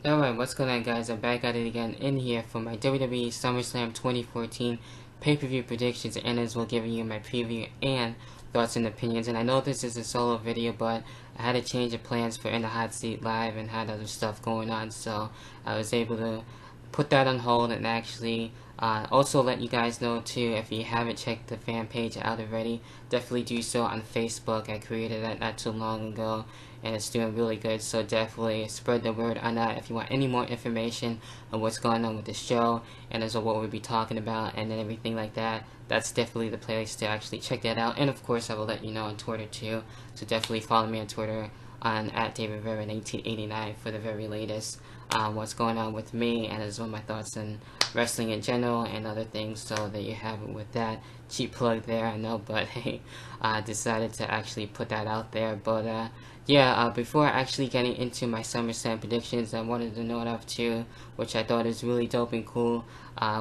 Alright, what's going on, guys? I'm back at it again in here for my WWE SummerSlam 2014 pay-per-view predictions, and as well giving you my preview and thoughts and opinions. And I know this is a solo video, but I had a change of plans for In the Hot Seat Live and had other stuff going on, so I was able to put that on hold and actually also let you guys know too, if you haven't checked the fan page out already, definitely do so on Facebook. I created that not too long ago and it's doing really good, so definitely spread the word on that if you want any more information on what's going on with the show and as well what we'll be talking about and then everything like that. That's definitely the place to actually check that out, and of course I will let you know on Twitter too, so definitely follow me on Twitter on @DavidVera1989 for the very latest what's going on with me and as well my thoughts on wrestling in general and other things, so that you have it with that. Cheap plug there, I know, but hey, I decided to actually put that out there. But yeah, before actually getting into my SummerSlam predictions, I wanted to note up too, which I thought is really dope and cool,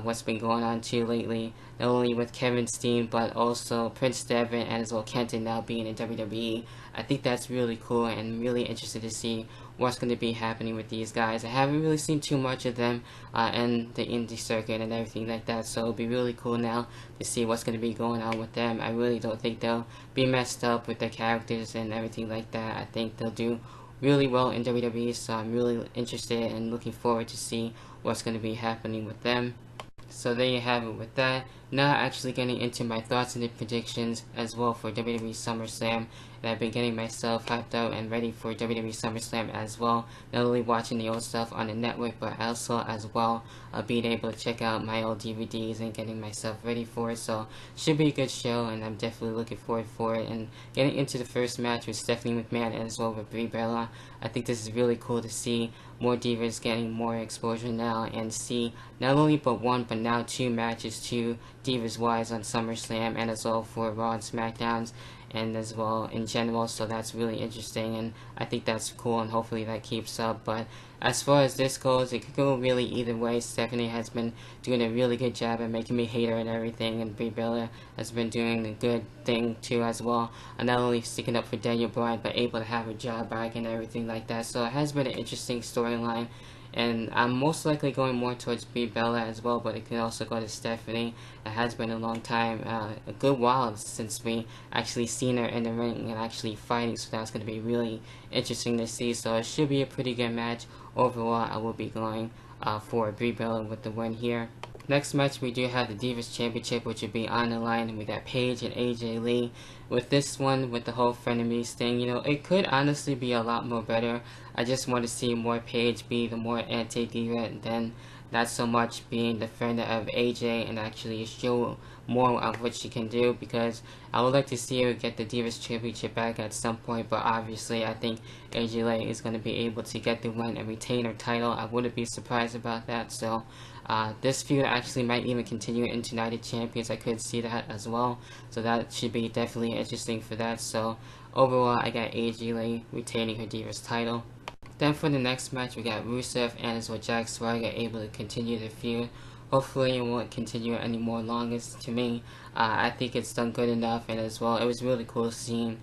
what's been going on too lately, not only with Kevin Steen but also Prince Devitt and as well Kenton now being in WWE. I think that's really cool and really interested to see what's going to be happening with these guys. I haven't really seen too much of them in the indie circuit and everything like that, so it'll be really cool now to see what's going to be going on with them. I really don't think they'll be messed up with their characters and everything like that. I think they'll do really well in WWE, so I'm really interested and looking forward to see what's going to be happening with them. So there you have it with that. Now actually getting into my thoughts and the predictions as well for WWE SummerSlam. And I've been getting myself hyped up and ready for WWE SummerSlam as well. Not only watching the old stuff on the network, but also as well being able to check out my old DVDs and getting myself ready for it. So should be a good show, and I'm definitely looking forward for it. And getting into the first match with Stephanie McMahon and as well with Brie Bella. I think this is really cool to see more divas getting more exposure now and see not only but one but now two matches, two divas wise on SummerSlam and as well for Raw and SmackDowns and as well in general, so that's really interesting and I think that's cool and hopefully that keeps up. But as far as this goes, it could go really either way. Stephanie has been doing a really good job at making me hate her and everything, and Brie Bella has been doing a good thing too as well, and not only sticking up for Daniel Bryan but able to have her job back and everything like that. So it has been an interesting storyline, and I'm most likely going more towards Brie Bella as well, but it could also go to Stephanie. It has been a long time, a good while since we actually seen her in the ring and actually fighting, so that's going to be really interesting to see. So it should be a pretty good match. Overall, I will be going for Brie Bella with the win here. Next match, we do have the Divas Championship, which would be on the line, and we got Paige and AJ Lee. With this one, with the whole frenemies thing, you know, it could honestly be a lot more better. I just want to see more Paige be the more anti-diva than not so much being the friend of AJ and actually show more of what she can do, because I would like to see her get the Divas Championship back at some point, but obviously I think AJ Lee is going to be able to get the win and retain her title. I wouldn't be surprised about that, so this feud actually might even continue into Night of Champions. I could see that as well, so that should be definitely interesting for that. So overall, I got AJ Lee retaining her Divas title. Then for the next match, we got Rusev and as well Jack Swagger able to continue the feud. Hopefully it won't continue any more longer. To me, I think it's done good enough, and as well it was really cool seeing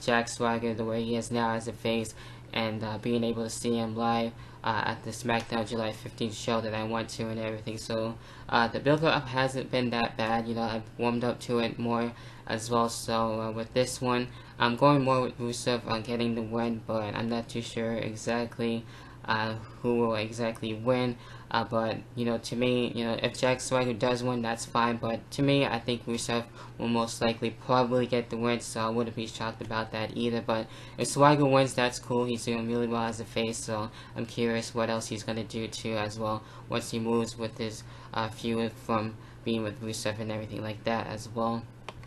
Jack Swagger the way he is now as a face, and being able to see him live at the SmackDown July 15th show that I went to and everything. So the build-up hasn't been that bad, you know, I've warmed up to it more as well. So with this one, I'm going more with Rusev on getting the win, but I'm not too sure exactly who will exactly win. But, you know, to me, you know, if Jack Swagger does win, that's fine. But to me, I think Rusev will most likely probably get the win, so I wouldn't be shocked about that either. But if Swagger wins, that's cool. He's doing really well as a face, so I'm curious what else he's going to do too as well once he moves with his feud from being with Rusev and everything like that as well.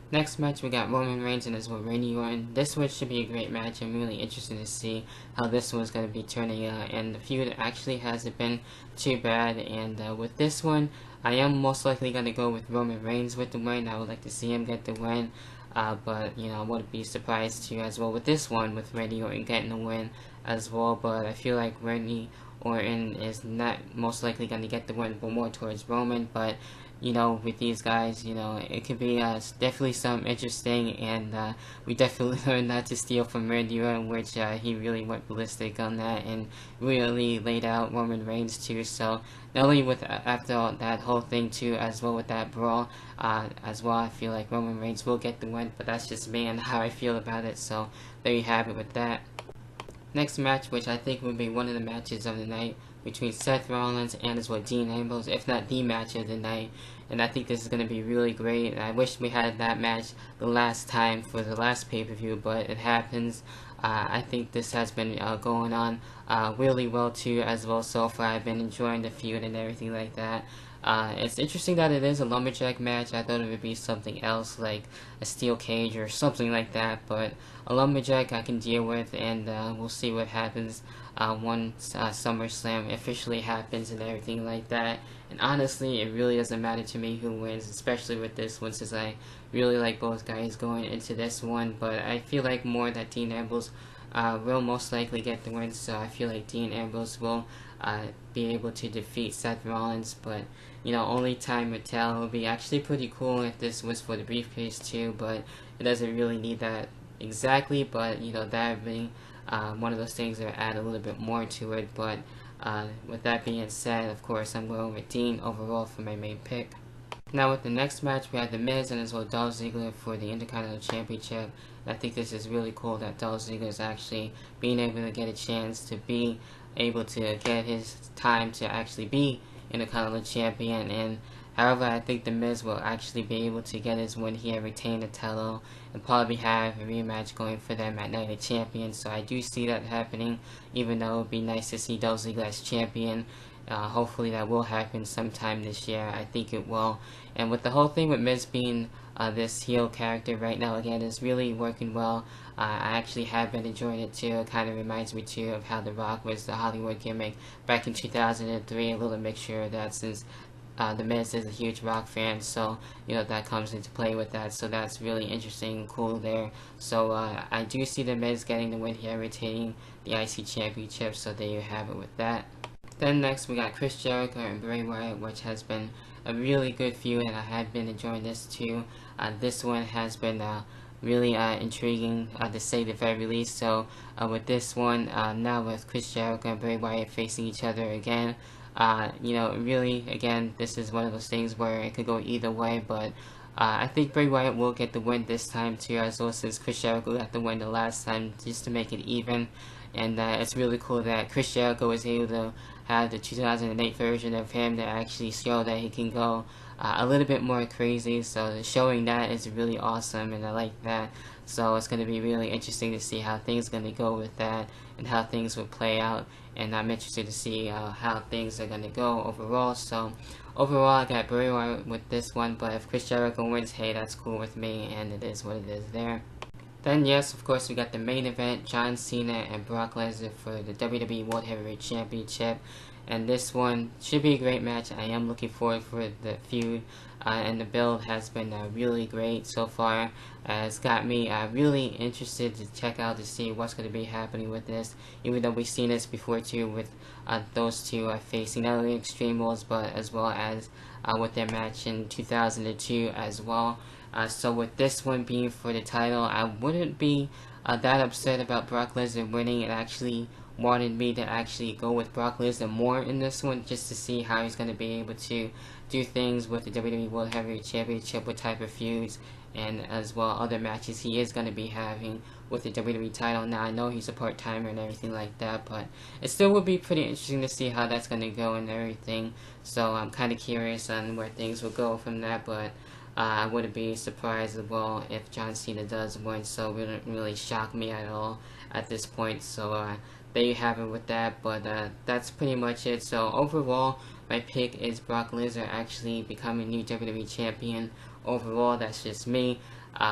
Next match, we got Roman Reigns and as well Randy Orton. This one should be a great match. I'm really interested to see how this one's going to be turning out, and the feud actually hasn't been too bad. And with this one, I am most likely going to go with Roman Reigns with the win. I would like to see him get the win, but you know, I wouldn't be surprised too as well with this one with Randy Orton getting the win as well. But I feel like Randy Orton is not most likely going to get the win, but more towards Roman. But you know, with these guys, you know, it could be definitely something interesting, and we definitely learned not to steal from Randy Orton, which he really went ballistic on that and really laid out Roman Reigns too. So not only with after all, that whole thing too, as well with that brawl, as well, I feel like Roman Reigns will get the win, but that's just me and how I feel about it. So there you have it with that. Next match, which I think would be one of the matches of the night, between Seth Rollins and as well Dean Ambrose, if not the match of the night. And I think this is going to be really great. And I wish we had that match the last time for the last pay-per-view, but it happens. I think this has been going on really well too as well so far. I've been enjoying the feud and everything like that. It's interesting that it is a lumberjack match. I thought it would be something else like a steel cage or something like that, but a lumberjack I can deal with, and we'll see what happens once SummerSlam officially happens and everything like that. And honestly, it really doesn't matter to me who wins, especially with this one, since I really like both guys going into this one. But I feel like more that Dean Ambrose will most likely get the win, so I feel like Dean Ambrose will be able to defeat Seth Rollins. But you know, only time would tell. It would be actually pretty cool if this was for the briefcase too, but it doesn't really need that exactly. But you know, that would be one of those things that would add a little bit more to it. But with that being said, of course, I'm going with Dean overall for my main pick. Now with the next match, we have The Miz and as well Donziegler for the Intercontinental Championship. And I think this is really cool that Donziegler is actually being able to get a chance to be able to get his time to actually be Intercontinental Champion. And however, I think The Miz will actually be able to get his win here, retain the title, and probably have a rematch going for them at Night of Champions. So I do see that happening, even though it would be nice to see Donziegler as champion. Hopefully that will happen sometime this year. I think it will. And with the whole thing with Miz being this heel character right now, again, is really working well. I actually have been enjoying it too. It kind of reminds me too of how The Rock was the Hollywood gimmick back in 2003. A little mixture of that, since The Miz is a huge Rock fan, so you know that comes into play with that. So that's really interesting and cool there. So I do see The Miz getting the win here, retaining the IC Championship. So there you have it with that. Then next we got Chris Jericho and Bray Wyatt, which has been a really good feud, and I have been enjoying this too. This one has been really intriguing to say the very least. So with this one, now with Chris Jericho and Bray Wyatt facing each other again, you know, really, again, this is one of those things where it could go either way, but I think Bray Wyatt will get the win this time too, as well, since Chris Jericho got the win the last time, just to make it even. And it's really cool that Chris Jericho was able to have the 2008 version of him that actually show that he can go a little bit more crazy. So showing that is really awesome, and I like that. So it's going to be really interesting to see how things are going to go with that and how things will play out. And I'm interested to see how things are going to go overall. So overall, I got Bray Wyatt with this one, but if Chris Jericho wins, hey, that's cool with me, and it is what it is there. Then yes, of course, we got the main event, John Cena and Brock Lesnar for the WWE World Heavyweight Championship. And this one should be a great match. I am looking forward for the feud, and the build has been really great so far. It's got me really interested to check out to see what's going to be happening with this, even though we've seen this before too with those two facing not only Extreme Rules but as well as with their match in 2002 as well. So with this one being for the title, I wouldn't be that upset about Brock Lesnar winning. It actually wanted me to actually go with Brock Lesnar more in this one, just to see how he's going to be able to do things with the WWE World Heavyweight Championship, what type of feuds, and as well other matches he is going to be having with the WWE title. Now I know he's a part-timer and everything like that, but it still would be pretty interesting to see how that's going to go and everything. So I'm kind of curious on where things will go from that, but I wouldn't be surprised as well if John Cena does win, so it wouldn't really shock me at all at this point. So there you have it with that, but that's pretty much it. So overall, my pick is Brock Lesnar actually becoming new WWE Champion. Overall, that's just me.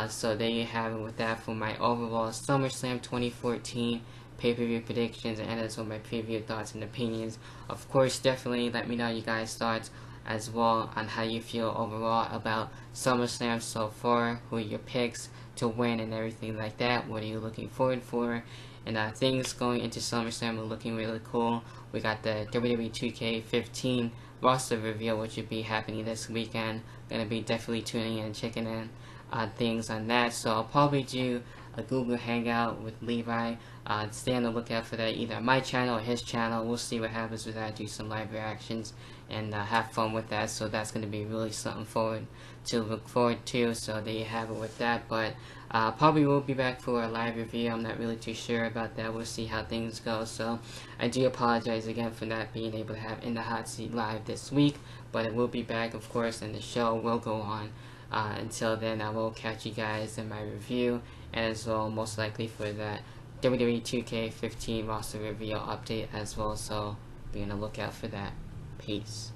So there you have it with that for my overall SummerSlam 2014 pay-per-view predictions, and as well my preview thoughts and opinions. Of course, definitely let me know you guys' thoughts as well on how you feel overall about SummerSlam so far, who are your picks to win and everything like that, what are you looking forward for, And things going into SummerSlam are looking really cool. We got the WWE 2K15 roster reveal, which will be happening this weekend. Gonna be definitely tuning in and checking in on things on that. So I'll probably do a Google Hangout with Levi. Stay on the lookout for that, either on my channel or his channel. We'll see what happens with that. Do some live reactions and have fun with that. So that's going to be really something to look forward to. So there you have it with that. But probably will be back for a live review. I'm not really too sure about that. We'll see how things go. So I do apologize again for not being able to have In the Hot Seat live this week. But it will be back, of course, and the show will go on. Until then, I will catch you guys in my review, and as well, most likely for that WWE 2K15 roster reveal update as well. So be on the lookout for that. Peace.